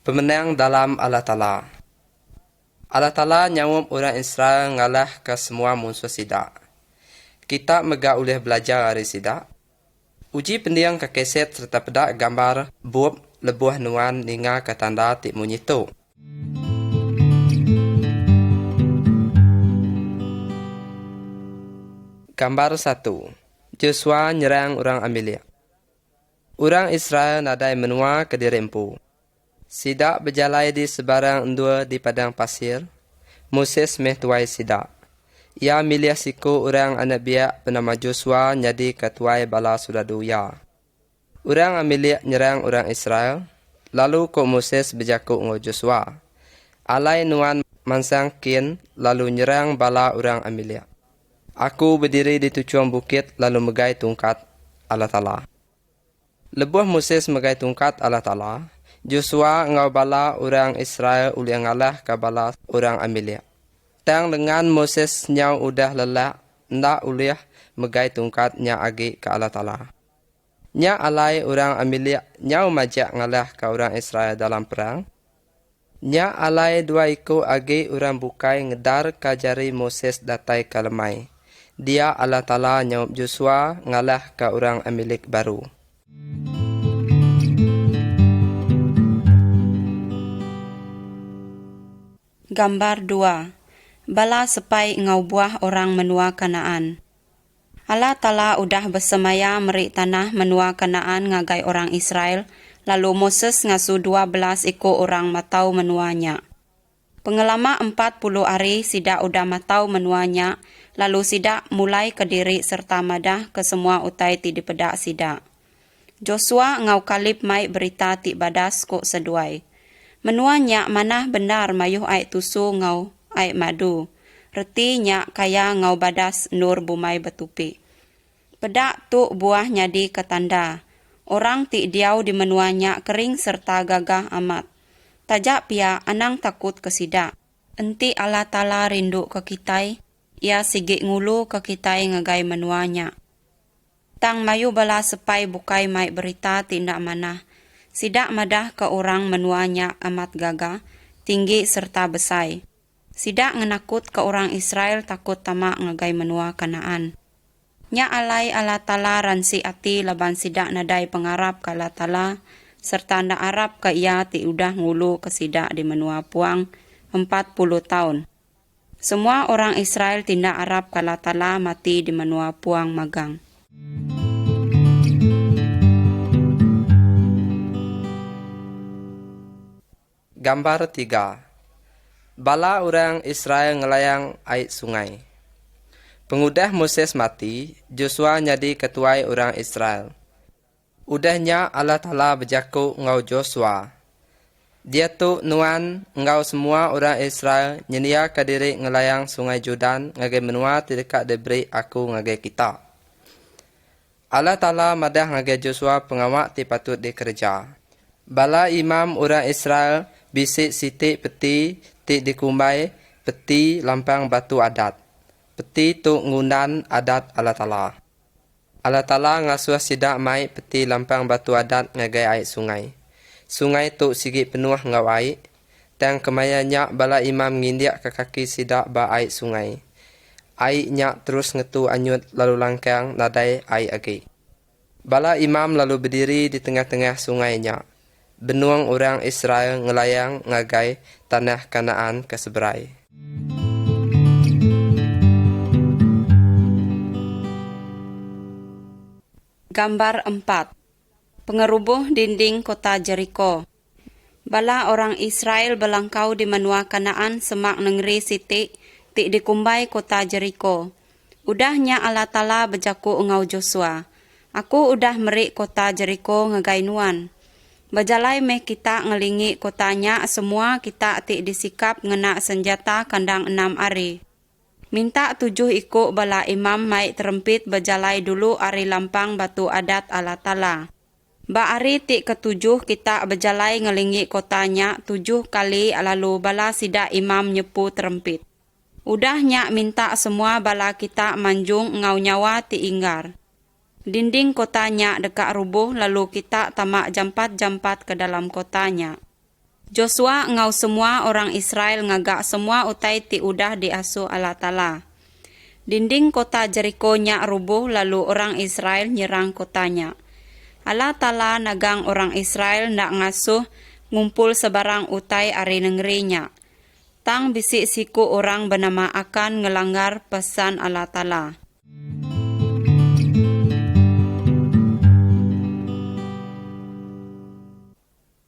Pemenang dalam Allah Ta'ala. Allah Ta'ala nyawam orang Israel ngalah ke semua musuh sidak. Kita mega boleh belajar dari sidak. Uji pendiang ke keset serta pedak gambar buab lebuh nuan ninga ke tanda tik munyitu. Gambar 1. Joshua nyerang orang Amalek. Orang Israel nadai menua ke diri empu. Sidak berjalai di sebarang endua di padang pasir. Moses mehtuai sidak. Ia milih siku orang anak biak bernama Joshua jadi ketuai bala sudadu ya. Orang Amalek nyerang orang Israel. Lalu ko Moses berjakuk ngo Joshua. Alai nuan mansang kin lalu nyerang bala orang Amalek. Aku berdiri di tujuan bukit lalu megai tungkat Allah Ta'ala. Lebuh Moses megai tungkat Allah Ta'ala. Joshua ngau bala orang Israel uli ngalah ke bala orang Amalek. Tang dengan Moses nyau udah lelak, ndak uliah megai tungkat nya agi ke Allah Ta'ala. Nya alai orang Amalek nyau majak ngalah ke orang Israel dalam perang. Nya alai dua iku agi orang bukai ngedar kajari Moses datai kalemai. Dia Allah Ta'ala nyau Joshua ngalah ke orang Amalek baru. Gambar 2. Bala sepai ngau buah orang menua Kanaan. Allah Ta'ala udah bersemaya merik tanah menua Kanaan ngagai orang Israel, lalu Moses ngasu 12 ikut orang matau menuanya. Pengelama 40 hari sidak udah matau menuanya, lalu sidak mulai kediri serta madah ke semua utai ti dipedak sidak. Joshua ngau kalip mai berita ti badas kok seduai. Menuanya manah benar mayuh ai tusu ngau ai madu. Reti nyak kaya ngau badas nur bumai betupi. Pedak tu buah nyadi ketanda. Orang ti diau di menuanya kering serta gagah amat. Tajak pia anang takut kesidak. Enti Allah Ta'ala rindu ke kitai. Ia sigik ngulu ke kitai ngagai menuanya. Tang mayu bala sepai bukai mai berita tindak manah. Sidak madah ke orang menuanya amat gagah, tinggi serta besai. Sidak ngenakut ke orang Israel takut tamak ngagai menua Kanaan. Nya alai Allah Ta'ala ransi ati laban sidak nadai pengarap ke Allah Ta'ala, serta ndak arap ke ia ti udah ngulu ke sidak di menua puang 40 tahun. Semua orang Israel tindak arap ke Allah Ta'ala mati di menua puang magang. Gambar 3. Bala orang Israel ngelayang air sungai. Pengudah Moses mati, Joshua jadi ketuai orang Israel. Udahnya Allah Ta'ala berjaku ngau Joshua. Dia tu nuan ngau semua orang Israel nyedia kadiri ngelayang sungai Jordan ngagai menua tidak diberi aku ngagai kita. Allah Ta'ala madah ngagai Joshua pengawak ti patut dikerja. Bala imam orang Israel bisik sitik peti ti dikumbai peti lampang batu adat. Peti tu ngundan adat Allah Ta'ala. Allah Ta'ala ngasuh sidak mai peti lampang batu adat ngagai air sungai. Sungai tu sigit penuh ngau air. Tang kemayanya bala imam ngindiak ke kaki sidak ba air sungai. Air nyak terus ngetu anyut lalu langkang nadai air agi. Bala imam lalu berdiri di tengah-tengah sungai nyak. Benuang orang Israel ngelayang ngagai tanah Kanaan ke seberai. Gambar 4. Pengerubuh dinding kota Jericho. Bala orang Israel belangkau di menua Kanaan semak negeri siti ti dikumbai kota Jericho. Udahnya Allah Ta'ala berjaku ngau Joshua. Aku udah merik kota Jericho ngagai nuan. Bajalai meh kita ngelingi kotanya semua kita ti disikap ngena senjata kandang 6 ari. Minta 7 ikut bala imam mai terempit bajalai dulu ari lampang batu adat Allah Ta'ala. Ba ari ti ke-7 kita bajalai ngelingi kotanya 7 kali lalu bala sida imam nyepu terempit. Udahnya minta semua bala kita manjung ngau nyawa ti inggar. Dinding kotanya dekat rubuh lalu kita tamak jampat-jampat ke dalam kotanya. Joshua ngau semua orang Israel ngagak semua utai ti udah diasuh Allah Ta'ala. Dinding kota Jericho nyak rubuh lalu orang Israel nyerang kotanya. Allah Ta'ala nagang orang Israel nak ngasuh ngumpul sebarang utai ari negerinya. Tang bisik siku orang bernama akan ngelanggar pesan Allah Ta'ala.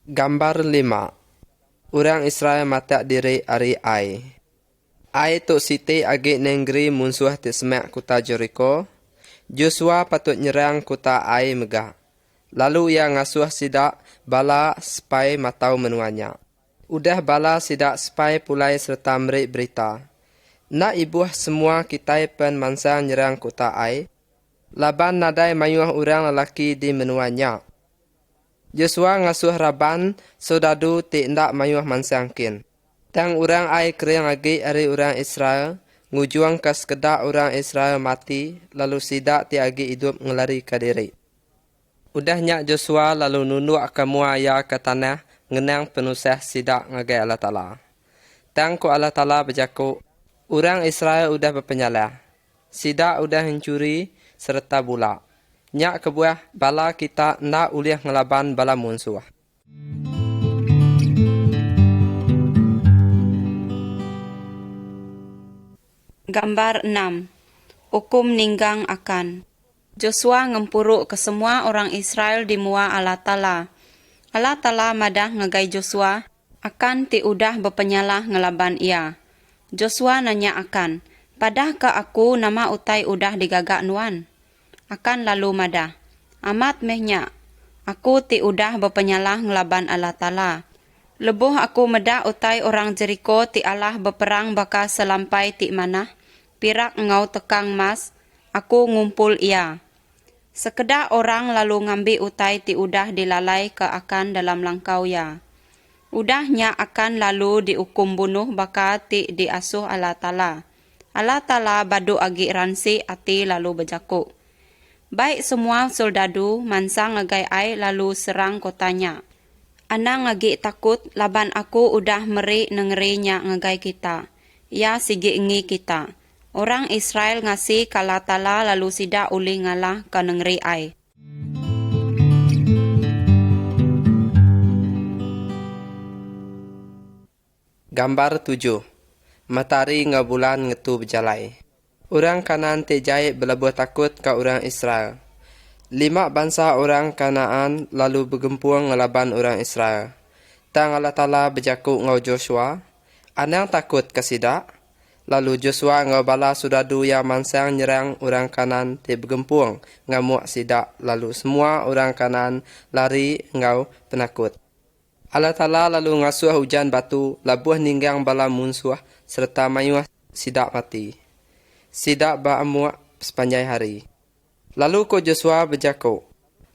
Gambar 5. Orang Israel matak diri ari Ai. Ai tok siti agi negeri musuh ti semak kota Jericho. Joshua patut nyerang kota Ai megah. Lalu ia ngasuh sidak bala spai matau menuanya. Udah bala sidak spai pulai serta merik berita. Nak ibuh semua kitai pen mansa nyerang kota Ai. Laban nadai mayuh orang lelaki di menuanya. Joshua ngasuh Raban sodadu ti ndak mayuh mansangkin. Tang orang Ai kering agi ari orang Israel, ngujuang ke sekedak orang Israel mati, lalu sidak ti agi hidup ngelari ke diri. Udahnya Joshua lalu nunduk ke muaya ke tanah, ngenang penusah sidak ngagai Allah Ta'ala. Tang ku Allah Ta'ala berjaku, orang Israel udah berpenyalah. Sidak udah mencuri serta bula. Nyak kebuah bala kita ndak uliah ngelaban bala musuh. Gambar 6. Hukum ninggang akan. Joshua ngempuruk ke semua orang Israel di mua Allah Ta'ala. Allah Ta'ala madah ngagai Joshua akan ti udah berpenyalah ngelaban ia. Joshua nanya akan, padah ke aku nama utai udah digagak nuan? Akan lalu madah, amat mehnya, aku ti udah berpenyalah ngelaban Allah Ta'ala. Lebuh aku medah utai orang Jericho ti Allah berperang baka selampai ti mana, pirak ngau tekang mas, aku ngumpul ia. Sekedar orang lalu ngambil utai ti udah dilalai ke akan dalam langkau ya. Udahnya akan lalu dihukum bunuh baka ti diasuh Allah Ta'ala. Allah Ta'ala badu agi ransi ati lalu berjaku. Baik semua soldadu mansa ngagai Ai lalu serang kotanya. Ana ngagi takut laban aku udah meri nengerinya ngagai kita. Ya sigi ingi kita. Orang Israel ngasih kala Ta'ala lalu sida uli ngalah ke negeri Ai. Gambar 7. Matahari ngabulan ngetu berjalai. Orang Kanaan te jahit berlabuh takut ke orang Israel. 5 bangsa orang Kanaan lalu bergempuang ngelaban orang Israel. Tang Allah Ta'ala berjaku ngau Joshua. Anang takut ke sidak. Lalu Joshua ngau bala sudadu yang mansang nyerang orang Kanaan te bergempuang ngamuk sidak. Lalu semua orang Kanaan lari ngau penakut. Allah Ta'ala lalu ngasuh hujan batu labuh ninggang bala musuh serta mayuh sidak mati. Sidak ba'amuak sepanjang hari. Lalu ko Joshua berjaku,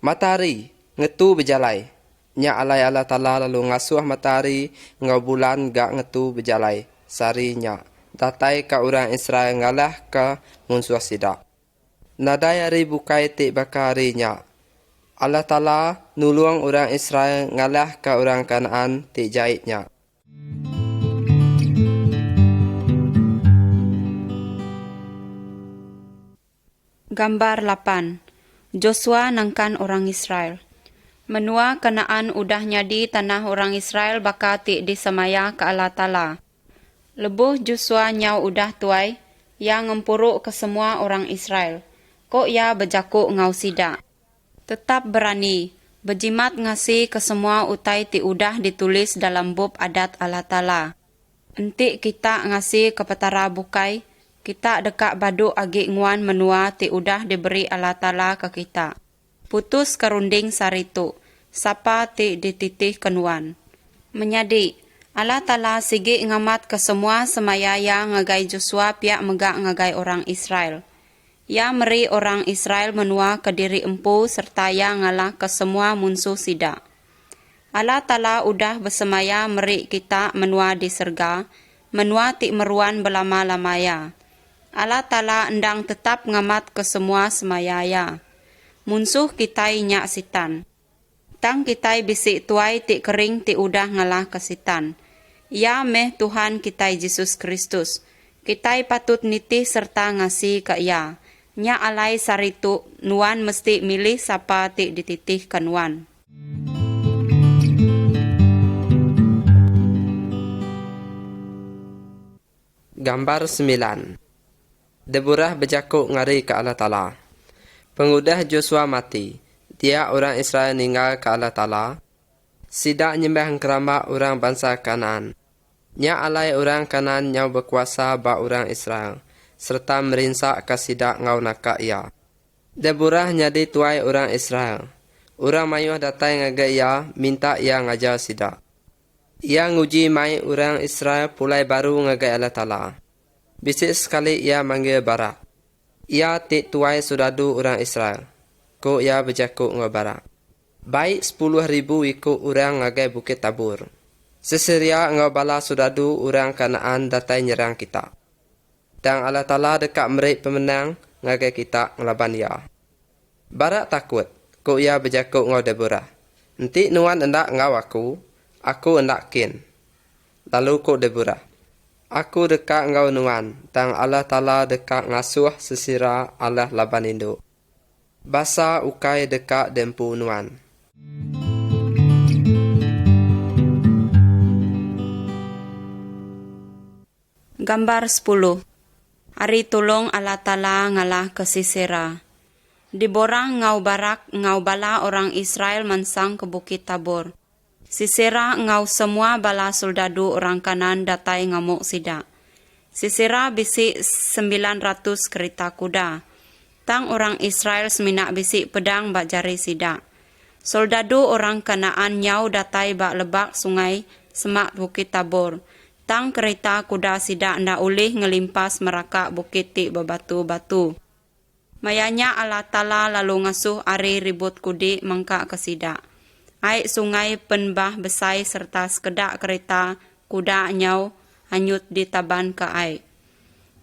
matahari ngetu berjalai. Nya alai Allah Ta'ala lalu ngasuh matahari ngau bulan gak ngetu berjalai. Sari nya datai ka orang Israel ngalah ke musuh sidak. Nadai hari bukai tik baka hari nya. Allah Ta'ala nulung orang Israel ngalah ke orang Kanaan tik jahitnya. Gambar 8. Joshua nangkan orang Israel. Menua Kanaan udah nyadi tanah orang Israel baka ti disemaya ke Allah Ta'ala. Lebuh Joshua nyau udah tuai, yang ngempuruk ke semua orang Israel. Kok ya berjaku ngau sida. Tetap berani, berjimat ngasih ke semua utai ti udah ditulis dalam bab adat Allah Ta'ala. Entik kita ngasih ke petara bukai, kita dekat badu agi nguan menua ti udah diberi Allah Ta'ala ke kita. Putus kerunding saritu, sapa ti dititih kenuan. Menyadi, Allah Ta'ala sigi ngamat ke semua semayaya ngagai Joshua piak megak ngagai orang Israel. Ya meri orang Israel menua ke diri empu serta ya ngalah ke semua musuh sida. Allah Ta'ala udah bersemaya meri kita menua di serga, menua ti meruan belama-lamaya. Allah Ta'ala endang tetap ngamat ke semua semayaya. Musuh kita nyak sitan. Tang kitai bisi tuai ti kering ti udah ngalah kesitan. Ya meh Tuhan kitai Yesus Kristus. Kitai patut nitih serta ngasih ke ia. Nya alai saritu nuan mesti milih sapa ti dititih ke nuan. Gambar 9. Deborah berjakuk ngari ke Allah Ta'ala. Pengudah Joshua mati. Dia orang Israel ninggal ke Allah Ta'ala. Sidak nyembah kerama orang bangsa Kanaan. Nya alai orang Kanaan nyau berkuasa ba orang Israel. Serta merinsak ke sidak ngau nakak ia. Deborah nyadi tuai orang Israel. Orang mayuh datai ngaga ia, minta ia ngajar sidak. Ia nguji mai orang Israel pulai baru ngagai Allah Ta'ala. Bisik sekali ia manggil Barak. Ia tik tuai sudadu orang Israel. Ko ia berjakuk ngau Barak. Baik 10,000 ikut orang ngagai Bukit Tabur. Seseria ngau bala sudadu orang Kanaan datai nyerang kita. Dan Allah Ta'ala dekat merik pemenang ngagai kita ngelaban ia. Barak takut. Ko ia berjakuk ngau Deborah. Nanti nuan hendak ngau aku hendak kin. Lalu ko Deborah. Aku dekat ngau nuan, tang Allah Ta'ala dekat ngasuh sesira Allah laban induk. Basa ukai dekat dempu nuan. Gambar 10. Ari tulung Allah Ta'ala ngalah ke Sisera. Deborah ngau Barak ngau bala orang Israel mansang ke Bukit Tabor. Sisera ngau semua bala soldadu orang Kanan datai ngamuk sida. Sisera bisi 900 kereta kuda. Tang orang Israel seminak bisi pedang bak jari sida. Soldadu orang Kanaan nyau datai bak lebak sungai semak Bukit Tabor. Tang kereta kuda sida nda ulih ngelimpas merakak bukit ti bebatu-batu. Mayanya Allah Ta'ala lalu ngasuh ari ribut kudi mengkak ke sida. Aik sungai penbah besai serta sekedak kereta kuda nyau hanyut di taban ke aik.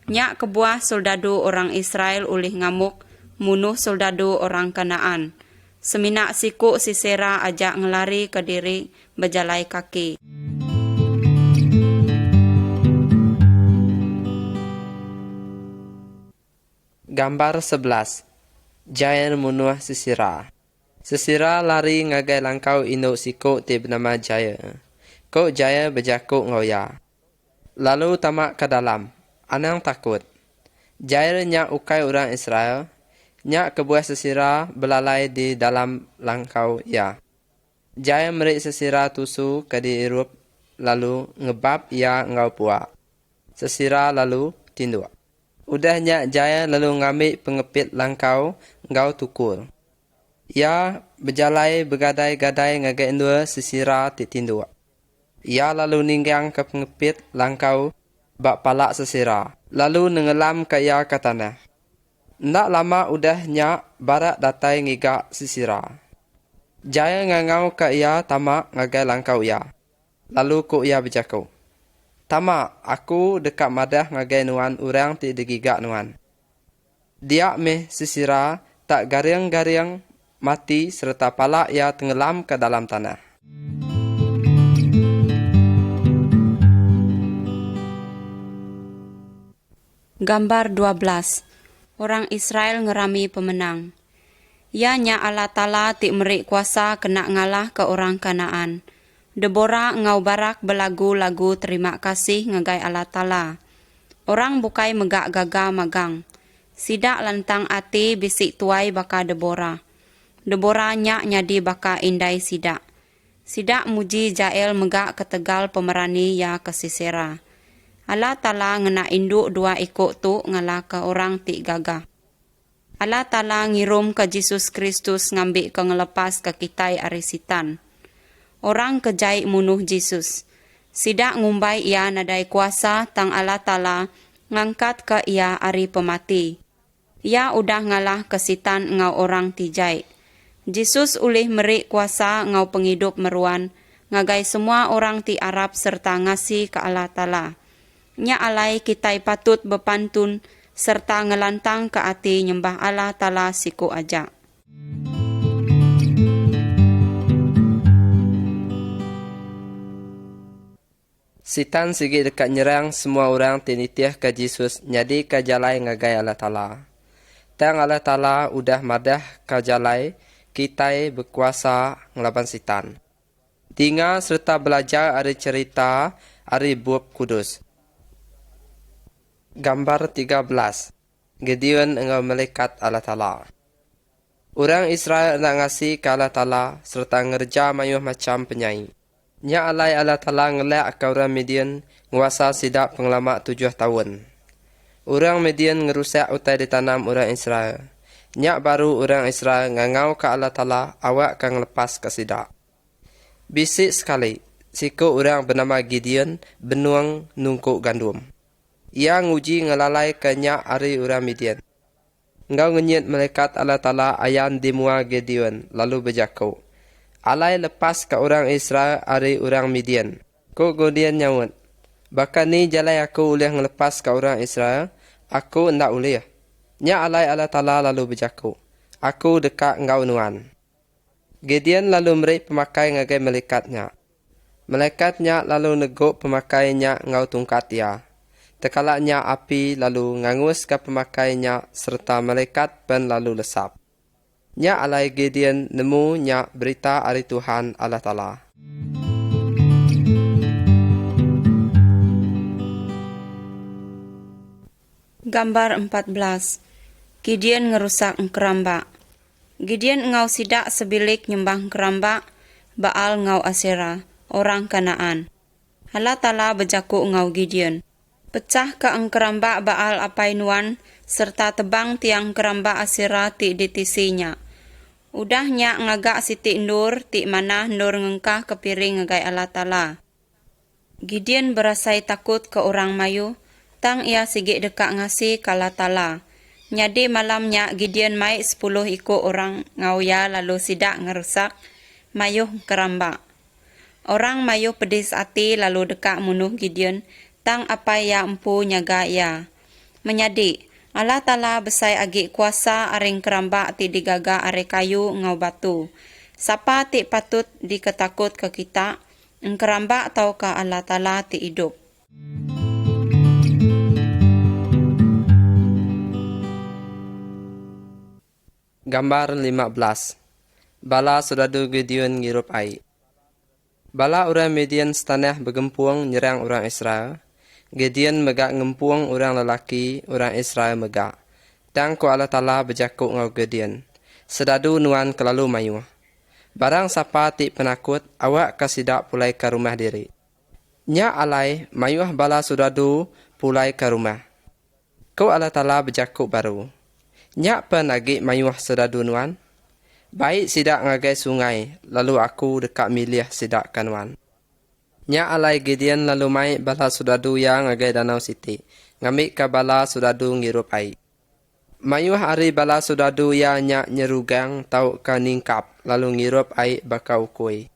Nyak kebuah soldadu orang Israel ulih ngamuk munuh soldadu orang Kanaan. Seminak siku Sisera ajak ngelari ke diri berjalai kaki. Gambar 11. Jayan munuh Sisera. Sisera lari ngagai langkau induk siku ti bernama Jaya. Kok Jaya berjakuk ngoya. Lalu tamak ke dalam. Anang takut. Jaya nyak ukai orang Israel. Nyak kebuah Sisera belalai di dalam langkau ia. Jaya merik Sisera tusu ke di irup. Lalu ngebab ia ngau puak. Sisera lalu tinduk. Udahnya Jaya lalu ngambil pengepit langkau ngau tukur. Ia berjalai bergadai-gadai ngagai indua Sisera tinduk. Ia lalu ninggang ke pengepit langkau bak palak Sisera. Lalu nengelam ke ia ke tanah. Ndak lama udahnya Barak datai ngigak Sisera. Jaya ngangau ke ia tamak ngagai langkau ia. Lalu ku ia berjakau. Tamak, aku dekat madah ngagai nuan urang ti digigak nuan. Dia meh Sisera tak garing-garing mati serta palak ia tenggelam ke dalam tanah. Gambar 12. Orang Israel ngerami pemenang. Ianya Allah Ta'ala ti merik kuasa kena ngalah ke orang Kanaan. Deborah ngau Barak belagu-lagu terima kasih ngagai Allah Ta'ala. Orang bukai megak gaga magang. Sidak lantang ati bisik tuai baka Deborah. Deborah nyak nyadi baka indai sidak. Sidak muji Jael megak ketegal pemerani ya ke Sisera. Allah Ta'ala ngena induk dua ikut tu ngalah ke orang ti gagah. Allah Ta'ala ngirum ke Yesus Kristus ngambil ke ngelepas ke kitai arisitan. Orang kejai munuh Yesus. Sidak ngumbai ia nadai kuasa tang Allah Ta'ala ngangkat ke ia ari pemati. Ia udah ngalah kesitan ngau orang tijai. Yesus ulih merik kuasa ngau penghidup meruan, ngagai semua orang ti Arab serta ngasih ke Allah Ta'ala. Nya alai kitai patut bepantun serta ngelantang ke ati nyembah Allah Ta'ala siku aja. Sitan sigi dekat nyerang semua orang tinitiah ke Jesus nyadi ke jalai ngagai Allah Ta'ala. Tang Allah Ta'ala udah madah ke jalai, kita berkuasa ngelaban sitan. Tinga serta belajar ari cerita ari buab kudus. Gambar 13. Gideon engau malaikat Allah Ta'ala. Orang Israel nak ngasih ke Allah Ta'ala serta ngerja mayuh macam penyai. Nya alai Allah Ta'ala ngelak ke orang Midian nguasa sidak pengelama 7 tahun. Orang Midian ngerusak utai ditanam orang Israel. Nya baru orang Israel ngangau ke Allah Ta'ala awak kang lepas ke sidak. Bisik sekali, siku orang bernama Gideon benuang nungkuk gandum. Ia nguji ngelalai ke nya ari orang Midian. Engkau ngenyit malaikat Allah Ta'ala ayan dimua Gideon lalu berjakau. Alai lepas ke orang Israel ari orang Midian. Ko Gideon nyawut. Bahkan ni jalai aku ulih ngelepas ke orang Israel, aku ndak ulih. Nya alai Allah Ta'ala lalu berjakau. Aku dekat engkau nuan. Gideon lalu merik pemakai ngagai malaikatnya. Malaikatnya lalu neguk pemakainya ngau tungkat ia. Tekalaknya api lalu ngangus ke pemakainya serta malaikat pun lalu lesap. Nya alai Gideon nemu nya berita ari Tuhan Allah Ta'ala. Gambar 14. Gideon ngerusak keramba. Gideon engau sidak sebilik nyembah keramba, Baal ngau Asera, orang Kanaan. Allah Ta'ala berjaku engau Gideon. Pecah ke keramba Baal apai nuan, serta tebang tiang keramba Asera ti ditisinya. Udahnya ngagak siti nur, ti mana nur ngengkah ke piring ngagai Allah Ta'ala. Gideon berasai takut ke orang mayu, tang ia sigik dekat ngasih ke Allah Ta'ala. Nyadi malamnya Gideon mai 10 ikut orang ngauya lalu sidak ngerusak mayuh keramba. Orang mayuh pedis hati lalu dekat munuh Gideon, tang apa ya empu nyaga ia. Menyadi, Allah Ta'ala besai agi kuasa aring keramba ti digaga are kayu ngau batu. Sapa ti patut diketakut ke kita, keramba atau ke Allah Ta'ala ti hidup. Gambar 15. Bala sudadu Gideon ngirup ai. Bala orang Midian setanah bergempuang nyerang orang Israel. Gideon megak ngempuang orang lelaki, orang Israel megak. Tang ko Allah Ta'ala berjakuk ngau Gideon. Sedadu nuan kelalu mayu. Barang sapa ti penakut, awak kasidak pulai ke rumah diri. Nya alai, mayuh bala sudadu pulai ke rumah. Ko Allah Ta'ala berjakuk baru. Nya pen agi mayuh sedadu nuan. Baik sidak ngagai sungai, lalu aku dekat milih sidak kanuan. Nya alai Gideon lalu mai bala sudadu yang ngagai danau siti. Ngamik ke bala sudadu ngirup ai. Mayuh ari bala sudadu ya nya nyerugang tau ke ningkap, lalu ngirup ai bakau kui.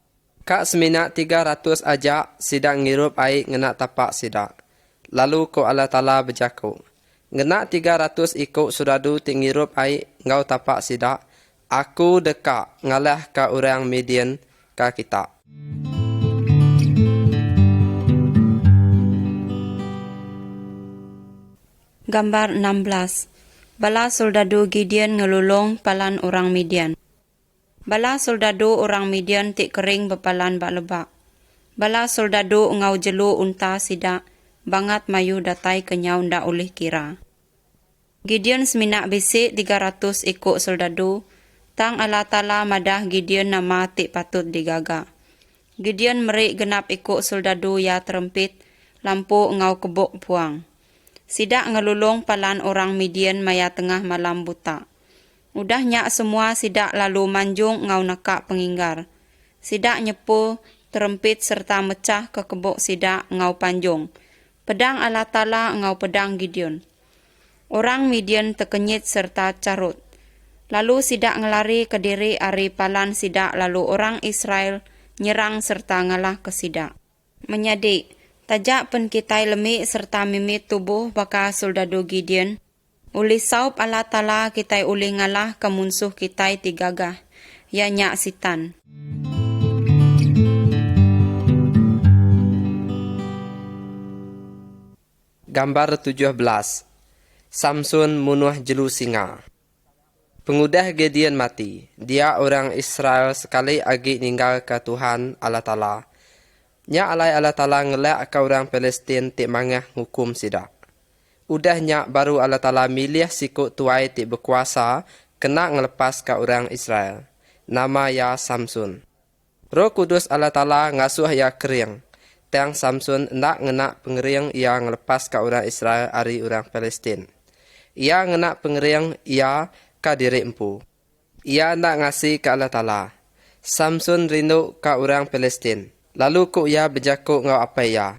Kak semina 300 aja sidak ngirup ai ngena tapak sidak. Lalu ko Allah Ta'ala berjaku. Ngena 300 ikut sudadu ti ngirup ai ngau tapak sidak. Aku dekat ngalah ke orang Midian ke kita. Gambar 16. Bala soldadu Gideon ngelulung palan orang Midian. Bala soldadu orang Midian tik kering bepalan bak lebak. Bala soldadu ngau jelu unta sidak, bangat mayu datai kenyau ndak oleh kira. Gideon seminak bisik 300 ikut soldadu, tang Allah Ta'ala madah Gideon nama tik patut digaga. Gideon merik genap ikut soldadu ya terempit, lampu ngau kebuk puang. Sidak ngelulung palan orang Midian maya tengah malam buta. Udahnya semua sidak lalu manjung ngau nakak penginggar. Sidak nyepu, terempit serta mecah ke kebuk sidak ngau panjung. Pedang Allah Ta'ala ngau pedang Gideon. Orang Midian terkenyit serta carut. Lalu sidak ngelari ke diri ari palan sidak lalu orang Israel nyerang serta ngalah ke sidak. Menyadik, tajak pen kitai lemik serta mimit tubuh baka soldadu Gideon. Uli saup Allah Ta'ala kitai uli ngalah ke munsuh kitai tigagah. Ya nyak sitan. Gambar 17. Samson munuh jelu singa. Pengudah Gideon mati. Dia orang Israel sekali lagi ninggal ke Tuhan Allah Ta'ala. Nya alai Allah Ta'ala ngelak ke orang Palestin tik mangah hukum sidak. Udahnya baru Allah Ta'ala milih sikut tuai tik berkuasa kena ngelepas ke orang Israel. Nama ya Samson. Roh Kudus Allah Ta'ala ngasuh ya kering. Tang Samson nak ngenak pengering ia ngelepas ke orang Israel ari orang Palestin. Ia ngenak pengering ia ke diri empu. Ia nak ngasih ke Allah Ta'ala. Samson rindu ke orang Palestin. Lalu ku ia berjakuk ngau apa ia.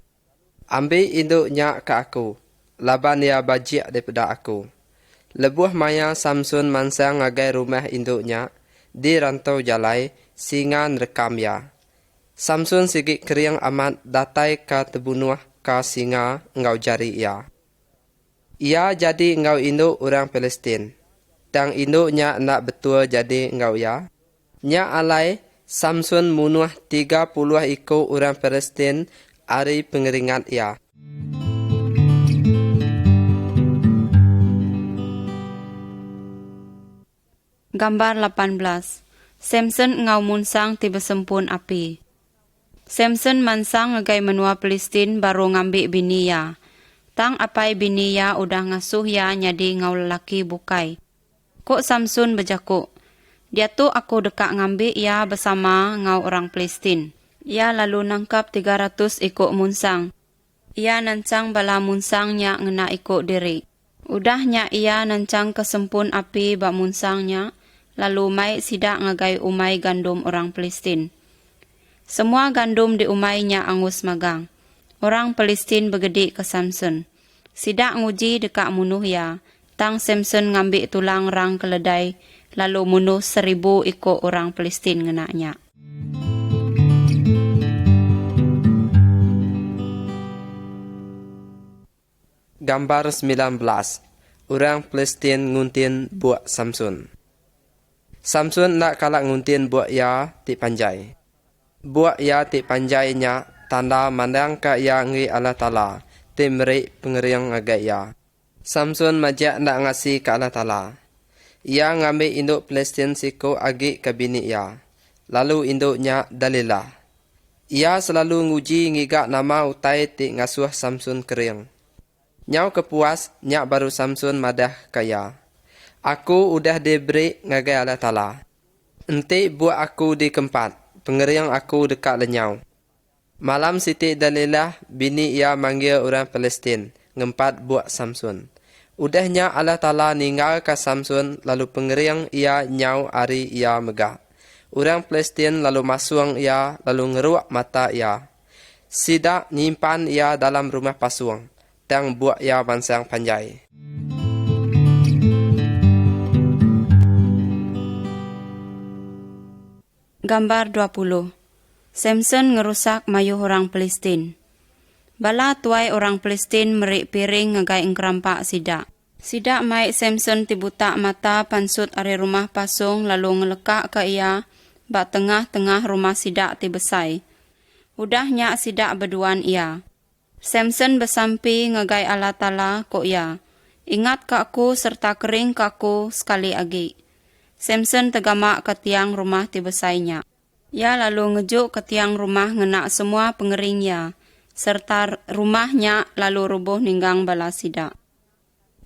Ambil induknya ke aku. Laban ia bajik daripada aku. Lebuh maya Samson mansang ngagai rumah induknya. Di rantau jalai singa rekam ia. Samson sigit kering amat datai ka terbunuh ka singa ngau jari ia. Ia jadi ngau induk orang Palestin. Tang induknya nak betul jadi ngau ia. Nya alai Samson munuh 30 ikut orang Palestin ari pengeringat ia. Gambar 18. Samson ngau munsang tiba sempun api. Samson mansang ngagai menua Palestin baru ngambil bini ya. Tang apai bini ya udah ngasuh ya nyadi ngau lelaki bukai. Kok Samson berjakuk. Dia tu aku dekat ngambil ya bersama ngau orang Palestin. Ia lalu nangkap 300 ikut munsang. Ia nancang bala munsangnya ngena ikut diri. Udahnya ia nancang kesempun api bak munsangnya. Lalu mai sidak ngagai umai gandum orang Palestin. Semua gandum di umainya angus magang. Orang Palestin bergedik ke Samson. Sidak nguji dekat munuh ya. Tang Samson ngambil tulang rang keledai. Lalu munuh 1000 ikut orang Palestin ngenaknya. Gambar 19. Orang Palestin nguntin buat Samson. Samson nak kalak nguntin buat ya ti panjai. Buat ia ti panjainya tanda mandang ka ia ngi Allah Ta'ala ti meri pengering agak ia. Samson majak nak ngasih ka Allah Ta'ala. Ia ngambil induk Palestin siku agi ke bini ia. Lalu induknya Dalilah. Ia selalu nguji ngigak nama utai ti ngasuh Samson kering. Nyau kepuas nyak baru Samson madah ka ia. Aku udah diberi ngagai Allah Ta'ala. Enti buat aku di kempat. Pengeriang aku dekat lenyau. Malam Siti Dalilah bini ia manggil orang Palestin ngempat buat Samson. Udahnya Allah Ta'ala ninggal ke Samson lalu pengeriang ia nyau ari ia megah. Orang Palestin lalu masuang ia lalu ngeruak mata ia. Sidak nyimpan ia dalam rumah pasuang. Tang buat ia bansang panjai. Gambar 20. Samson ngerusak mayuh orang Palestin. Bala tuai orang Palestin merik piring ngagai engkerampak sidak. Sidak mai Samson tibutak mata pansut ari rumah pasung lalu ngelekak ke ia bak tengah-tengah rumah sidak tibesai. Udahnya sidak berduan ia. Samson bersampi ngagai Allah Ta'ala ko ia. Ingat ke aku serta kering ke aku sekali lagi. Samson tegamak ke tiang rumah tibesainya. Ia lalu ngejuk ke tiang rumah ngenak semua pengeringnya, serta rumahnya lalu rubuh ninggang bala sidak.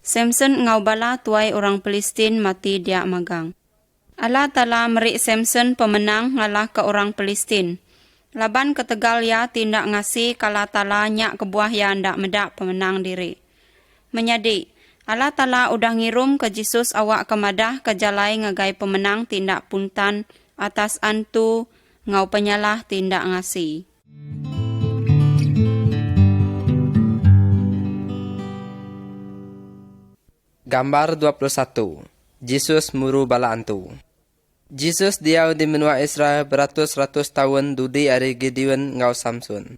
Samson ngau bala tuai orang Palestin mati dia magang. Allah Ta'ala merik Samson pemenang ngalah ke orang Palestin. Laban ketegal ya tindak ngasih kala Ta'ala nyak kebuah ya ndak medak pemenang diri. Menyadik. Allah Ta'ala udah ngirum ke Jesus awak kemadah ke jalai ngagai pemenang tindak puntan atas antu ngau penyalah tindak ngasih. Gambar 21. Jesus muru bala antu. Jesus dia di menua Israel beratus-ratus tahun dudi ari Gideon ngau Samson.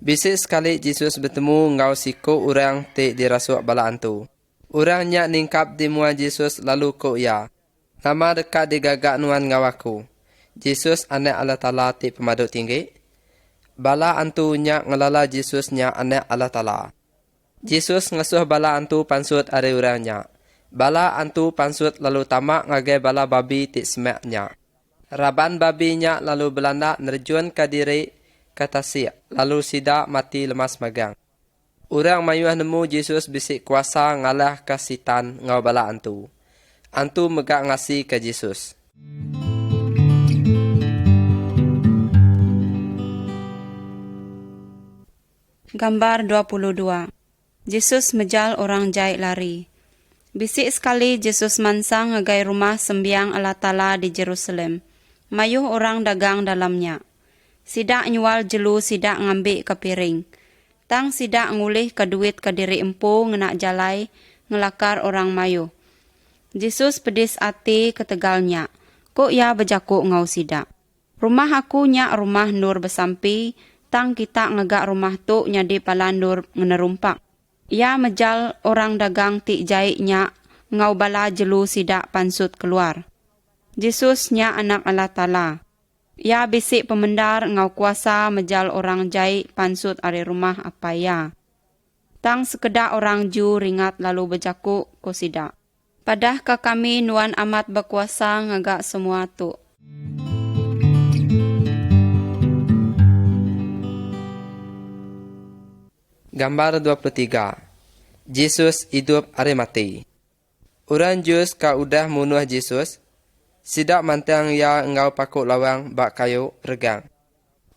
Bisik sekali Jesus bertemu ngau siku orang ti dirasuk bala antu. Orangnya ningkap di mua Jesus lalu ko ia. Nama dekat digagak nuan ngawaku. Jesus anak Allah Ta'ala ti pemaduk tinggi. Bala antunya ngelala Jesusnya anak Allah Ta'ala. Jesus ngasuh bala antu pansut are urangnya. Bala antu pansut lalu tamak ngagai bala babi ti semeknya. Raban babinya lalu belanda nerjun ke diri kata siap, lalu sida mati lemas magang. Urang mayuh nemu Jesus bisik kuasa ngalah ke sitan ngau bala antu. Antu megak ngasi ke Jesus. Gambar 22. Yesus mejal orang jai lari. Bisik sekali Yesus mansang ngagai rumah sembiang Allah Ta'ala di Jerusalem. Mayuh orang dagang dalamnya. Sidak nyual jelu sidak ngambil ke piring. Tang sidak ngulih ke duit ke diri empu ngenak jalai ngelakar orang mayuh. Yesus pedis ati ketegalnya. Kok ya bejaku ngau sidak. Rumah aku nyak rumah nur besampi. Tang kita ngegak rumah tu nyadi palandur ngenerumpak. Ia mejal orang dagang ti jai nyak ngau bala jelu sidak pansut keluar. Yesus nyak anak Allah Ta'ala. Ia bisik pemendar ngau kuasa mejal orang jai pansut are rumah apa ya. Tang sekedak orang Ju ringat lalu bejaku ko sidak. Padah ke kami nuan amat berkuasa ngagak semua tu. Gambar 23. Jesus hidup are mati. Urang Jus ka udah munuh Jesus. Sidak mantang ya engau pakuk lawang bak kayu regang.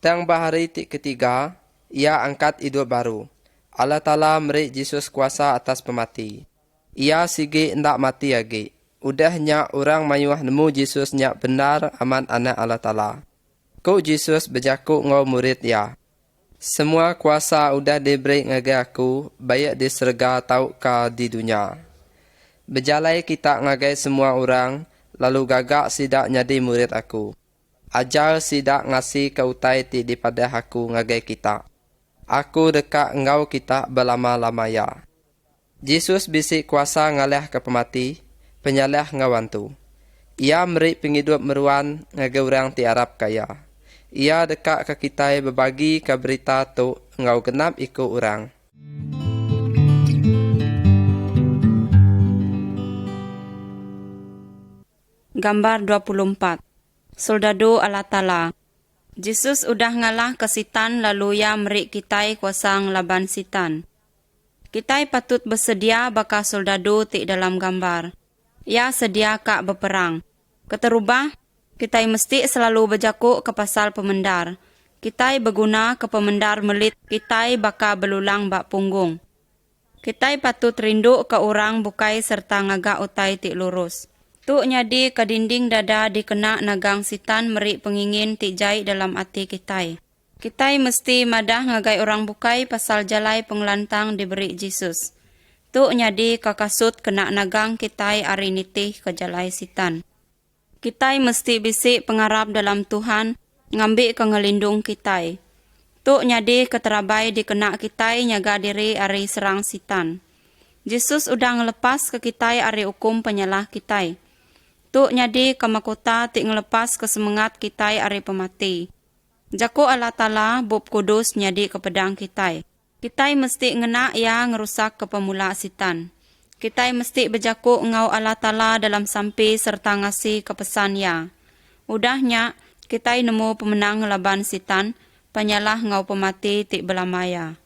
Tang bahari ti ketiga, ia angkat hidup baru. Allah Ta'ala meri Jesus kuasa atas pemati. Ia sigi ndak mati lagi. Udahnya orang mayuah nemu Jesus nyak benar aman anak Allah Ta'ala. Kau Jesus bejaku ngau murid ya. Semua kuasa udah diberi ngagai aku, baik di serga tau ka di dunia. Bejalai kita ngagai semua orang, lalu gagak sidak nyadi murid aku. Ajar sidak ngasi kautai ti daripada aku ngagai kita. Aku dekat engau kita berlama-lama ya. Jesus bisik kuasa ngalih ke pemati, penyalih ngawantu. Ia meri penghidup meruan ngagai orang ti Arab kaya. Ia dekat ke kita berbagi ke berita tu ngau genap ikut orang. Gambar 24. Soldado Allah Ta'ala. Yesus udah ngalah ke sitan lalu ia meri kitai kuasa ngelaban sitan. Kitai patut bersedia baka soldado ti dalam gambar. Ia sedia kak berperang. Keterubah, kitai mesti selalu berjaku ke pasal pemendar. Kitai berguna ke pemendar melit, kitai baka belulang bak punggung. Kitai patut rindu ke orang bukai serta ngagak utai ti lurus. Tu nyadi ke dinding dada dikena nagang sitan meri pengingin ti jai dalam ati kitai. Kitai mesti madah ngagai orang bukai pasal jalai pengelantang diberi Jesus. Tu nyadi ke kasut kena nagang kitai ari nitih ke jalai sitan. Kitai mesti bisik pengarap dalam Tuhan, ngambil ke ngelindung kitai. Tu nyadi keterabai dikena kitai nyaga diri ari serang sitan. Jesus udah ngelepas ke kitai ari hukum penyalah kitai. Tu nyadi ke makota ti ngelepas ke semangat kitai ari pemati. Jaku Allah Ta'ala bub kudus nyadi ke pedang kitai. Kitai mesti ngena ia ngerusak ke pemula sitan. Kitai mesti berjaku ngau Allah Ta'ala dalam sampai serta ngasi kepesan ya. Udahnya, kitai nemu pemenang laban sitan, penyalah ngau pemati ti belamaya.